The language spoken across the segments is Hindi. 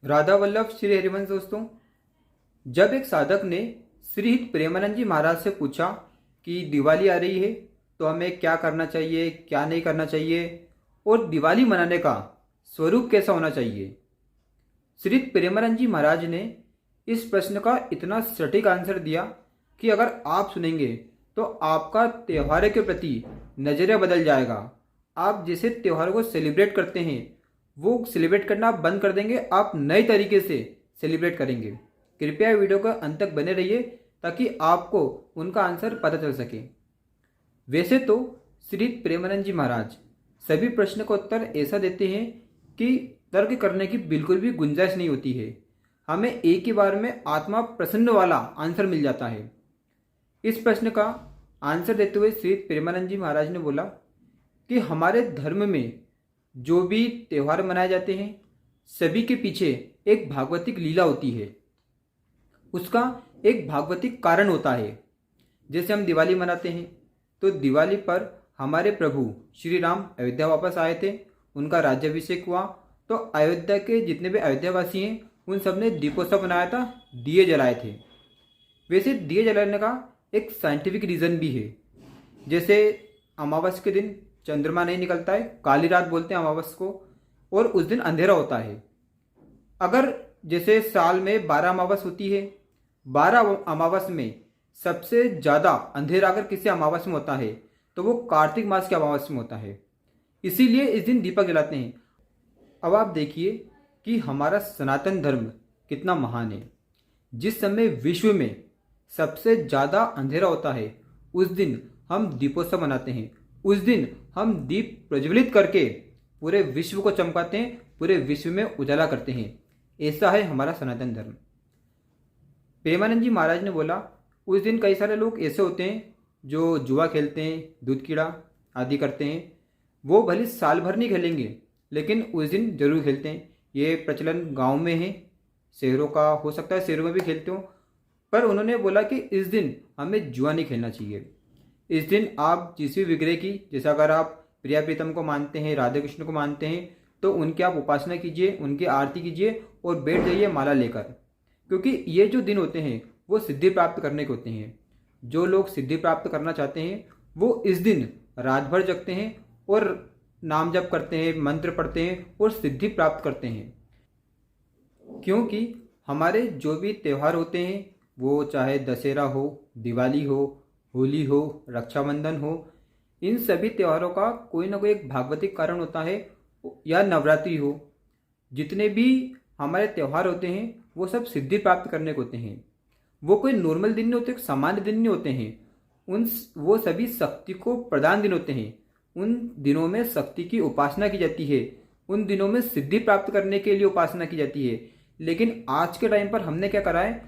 राधा वल्लभ श्री हरिवंश। दोस्तों, जब एक साधक ने श्री प्रेमानंद जी महाराज से पूछा कि दिवाली आ रही है तो हमें क्या करना चाहिए, क्या नहीं करना चाहिए और दिवाली मनाने का स्वरूप कैसा होना चाहिए, श्री प्रेमानंद जी महाराज ने इस प्रश्न का इतना सटीक आंसर दिया कि अगर आप सुनेंगे तो आपका त्योहार के प्रति नज़रिया बदल जाएगा। आप जैसे त्योहार को सेलिब्रेट करते हैं वो सेलिब्रेट करना आप बंद कर देंगे, आप नए तरीके से सेलिब्रेट करेंगे। कृपया वीडियो का अंत तक बने रहिए ताकि आपको उनका आंसर पता चल सके। वैसे तो श्री प्रेमानंद जी महाराज सभी प्रश्न का उत्तर ऐसा देते हैं कि तर्क करने की बिल्कुल भी गुंजाइश नहीं होती है। हमें एक ही बार में आत्मा प्रसन्न वाला आंसर मिल जाता है। इस प्रश्न का आंसर देते हुए श्री प्रेमानंद जी महाराज ने बोला कि हमारे धर्म में जो भी त्यौहार मनाए जाते हैं सभी के पीछे एक भागवतिक लीला होती है, उसका एक भागवतिक कारण होता है। जैसे हम दिवाली मनाते हैं तो दिवाली पर हमारे प्रभु श्री राम अयोध्या वापस आए थे, उनका राज्याभिषेक हुआ तो अयोध्या के जितने भी अयोध्यावासी हैं उन सब ने दीपोत्सव मनाया था, दिए जलाए थे। वैसे दिए जलाने का एक साइंटिफिक रीज़न भी है। जैसे अमावस के दिन चंद्रमा नहीं निकलता है, काली रात बोलते हैं अमावस को, और उस दिन अंधेरा होता है। अगर जैसे साल में 12 अमावस होती है, 12 अमावस में सबसे ज़्यादा अंधेरा अगर किसी अमावस में होता है तो वो कार्तिक मास के अमावस में होता है, इसीलिए इस दिन दीपक जलाते हैं। अब आप देखिए कि हमारा सनातन धर्म कितना महान है। जिस समय विश्व में सबसे ज़्यादा अंधेरा होता है उस दिन हम दीपोत्सव मनाते हैं, उस दिन हम दीप प्रज्वलित करके पूरे विश्व को चमकाते हैं, पूरे विश्व में उजाला करते हैं। ऐसा है हमारा सनातन धर्म। प्रेमानंद जी महाराज ने बोला उस दिन कई सारे लोग ऐसे होते हैं जो जुआ खेलते हैं, दूध कीड़ा आदि करते हैं। वो भले साल भर नहीं खेलेंगे लेकिन उस दिन जरूर खेलते हैं। ये प्रचलन गांव में है, शहरों का हो सकता है शहरों में भी खेलते हो, पर उन्होंने बोला कि इस दिन हमें जुआ नहीं खेलना चाहिए। इस दिन आप जिस भी विग्रह की, जैसे अगर आप प्रिया प्रीतम को मानते हैं, राधे कृष्ण को मानते हैं तो उनकी आप उपासना कीजिए, उनकी आरती कीजिए और बैठ जाइए माला लेकर, क्योंकि ये जो दिन होते हैं वो सिद्धि प्राप्त करने के होते हैं। जो लोग सिद्धि प्राप्त करना चाहते हैं वो इस दिन रात भर जगते हैं और नाम जप करते हैं, मंत्र पढ़ते हैं और सिद्धि प्राप्त करते हैं। क्योंकि हमारे जो भी त्यौहार होते हैं वो चाहे दशहरा हो, दिवाली हो, होली हो, रक्षाबंधन हो, इन सभी त्योहारों का कोई ना कोई एक भागवतिक कारण होता है, या नवरात्रि हो। जितने भी हमारे त्यौहार होते हैं वो सब सिद्धि प्राप्त करने के होते हैं। वो कोई नॉर्मल दिन नहीं होते, सामान्य दिन नहीं होते हैं। वो सभी शक्ति को प्रदान दिन होते हैं। उन दिनों में शक्ति की उपासना की जाती है, उन दिनों में सिद्धि प्राप्त करने के लिए उपासना की जाती है। लेकिन आज के टाइम पर हमने क्या करा है,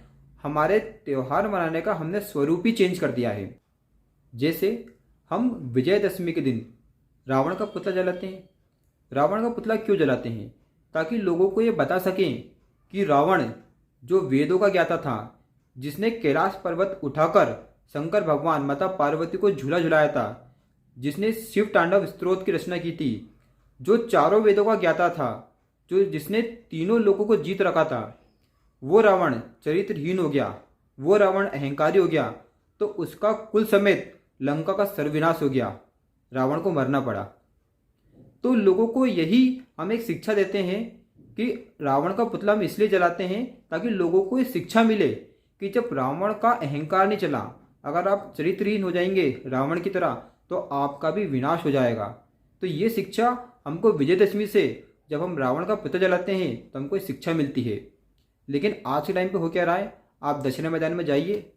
हमारे त्यौहार मनाने का हमने स्वरूप ही चेंज कर दिया है। जैसे हम विजयदशमी के दिन रावण का पुतला जलाते हैं। रावण का पुतला क्यों जलाते हैं? ताकि लोगों को ये बता सकें कि रावण जो वेदों का ज्ञाता था, जिसने कैलाश पर्वत उठाकर शंकर भगवान माता पार्वती को झूला झुलाया था, जिसने शिव तांडव स्तोत्र की रचना की थी, जो चारों वेदों का ज्ञाता था, जिसने तीनों लोगों को जीत रखा था, वो रावण चरित्रहीन हो गया, वो रावण अहंकारी हो गया, तो उसका कुल समेत लंका का सर्वविनाश हो गया, रावण को मरना पड़ा। तो लोगों को यही हम एक शिक्षा देते हैं कि रावण का पुतला हम इसलिए जलाते हैं ताकि लोगों को ये शिक्षा मिले कि जब रावण का अहंकार नहीं चला, अगर आप चरित्रहीन हो जाएंगे रावण की तरह तो आपका भी विनाश हो जाएगा। तो ये शिक्षा हमको विजयदशमी से, जब हम रावण का पुतला जलाते हैं तो हमको शिक्षा मिलती है। लेकिन आज के टाइम पे हो क्या रहा है, आप दशहरा मैदान में जाइए,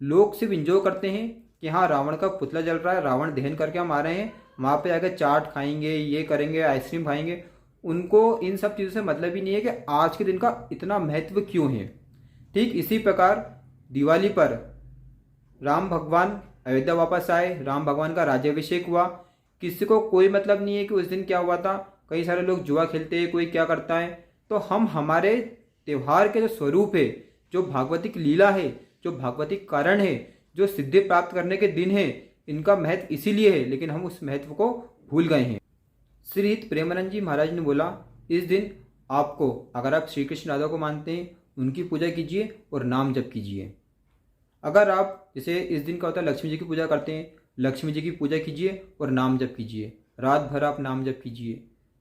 लोग सिर्फ इंजॉय करते हैं कि हाँ रावण का पुतला जल रहा है, रावण दहन करके हम आ रहे हैं, वहाँ पे आकर चाट खाएंगे, ये करेंगे, आइसक्रीम खाएंगे। उनको इन सब चीज़ों से मतलब ही नहीं है कि आज के दिन का इतना महत्व क्यों है। ठीक इसी प्रकार दिवाली पर राम भगवान अयोध्या वापस आए, राम भगवान का राज्याभिषेक हुआ, किसी को कोई मतलब नहीं है कि उस दिन क्या हुआ था। कई सारे लोग जुआ खेलते हैं, कोई क्या करता है। तो हम हमारे त्यौहार के जो स्वरूप है, जो भागवतिक लीला है, जो भागवतिक कारण है, जो सिद्धि प्राप्त करने के दिन है, इनका महत्व इसीलिए है, लेकिन हम उस महत्व को भूल गए हैं। श्री प्रेमानंद जी महाराज ने बोला इस दिन आपको, अगर आप श्री कृष्ण राधा को मानते हैं, उनकी पूजा कीजिए और नाम जप कीजिए। अगर आप जैसे इस दिन का होता है लक्ष्मी जी की पूजा करते हैं, लक्ष्मी जी की पूजा कीजिए और नाम जप कीजिए, रात भर आप नाम जप कीजिए।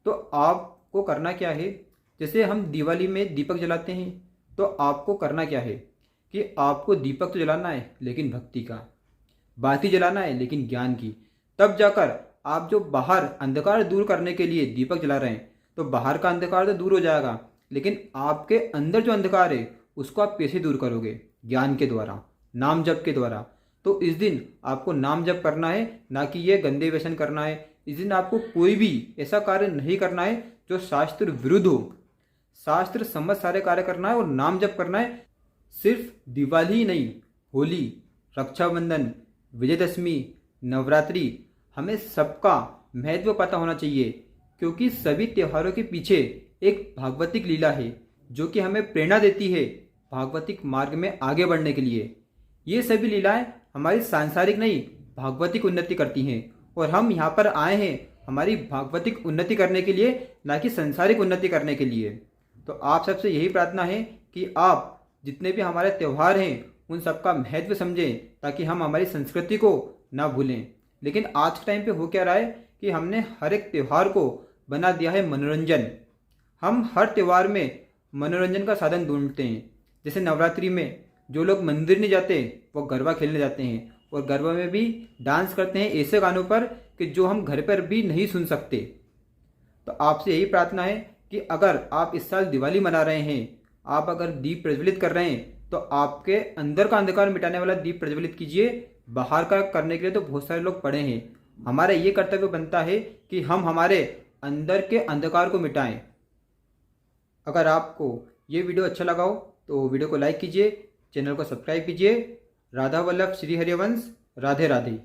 तो आपको करना क्या है, जैसे हम दिवाली में दीपक जलाते हैं, तो आपको करना क्या है कि आपको दीपक तो जलाना है लेकिन भक्ति का, बाती जलाना है लेकिन ज्ञान की। तब जाकर आप जो बाहर अंधकार दूर करने के लिए दीपक जला रहे हैं, तो बाहर का अंधकार तो दूर हो जाएगा, लेकिन आपके अंदर जो अंधकार है उसको आप कैसे दूर करोगे? ज्ञान के द्वारा, नाम जप के द्वारा। तो इस दिन आपको नाम जप करना है, ना कि ये गंदे व्यसन करना है। इस दिन आपको कोई भी ऐसा कार्य नहीं करना है जो शास्त्र विरुद्ध हो। शास्त्र सम्मत सारे कार्य करना है और नाम जप करना है। सिर्फ दिवाली ही नहीं, होली, रक्षाबंधन, विजयदशमी, नवरात्रि, हमें सबका महत्व पता होना चाहिए, क्योंकि सभी त्योहारों के पीछे एक भागवतिक लीला है जो कि हमें प्रेरणा देती है भागवतिक मार्ग में आगे बढ़ने के लिए। ये सभी लीलाएं हमारी सांसारिक नहीं, भागवतिक उन्नति करती हैं, और हम यहाँ पर आए हैं हमारी भागवतिक उन्नति करने के लिए, ना कि सांसारिक उन्नति करने के लिए। तो आप सबसे यही प्रार्थना है कि आप जितने भी हमारे त्यौहार हैं उन सबका महत्व समझें, ताकि हम हमारी संस्कृति को ना भूलें। लेकिन आज के टाइम पे हो क्या रहा है कि हमने हर एक त्यौहार को बना दिया है मनोरंजन। हम हर त्यौहार में मनोरंजन का साधन ढूंढते हैं। जैसे नवरात्रि में जो लोग मंदिर नहीं जाते वो गरबा खेलने जाते हैं, और गरबा में भी डांस करते हैं ऐसे गानों पर कि जो हम घर पर भी नहीं सुन सकते। तो आपसे यही प्रार्थना है कि अगर आप इस साल दिवाली मना रहे हैं, आप अगर दीप प्रज्वलित कर रहे हैं, तो आपके अंदर का अंधकार मिटाने वाला दीप प्रज्वलित कीजिए। बाहर का करने के लिए तो बहुत सारे लोग पड़े हैं। हमारा ये कर्तव्य बनता है कि हम हमारे अंदर के अंधकार को मिटाएं। अगर आपको ये वीडियो अच्छा लगा हो तो वीडियो को लाइक कीजिए, चैनल को सब्सक्राइब कीजिए। राधा वल्लभ श्री हरिवंश। राधे राधे।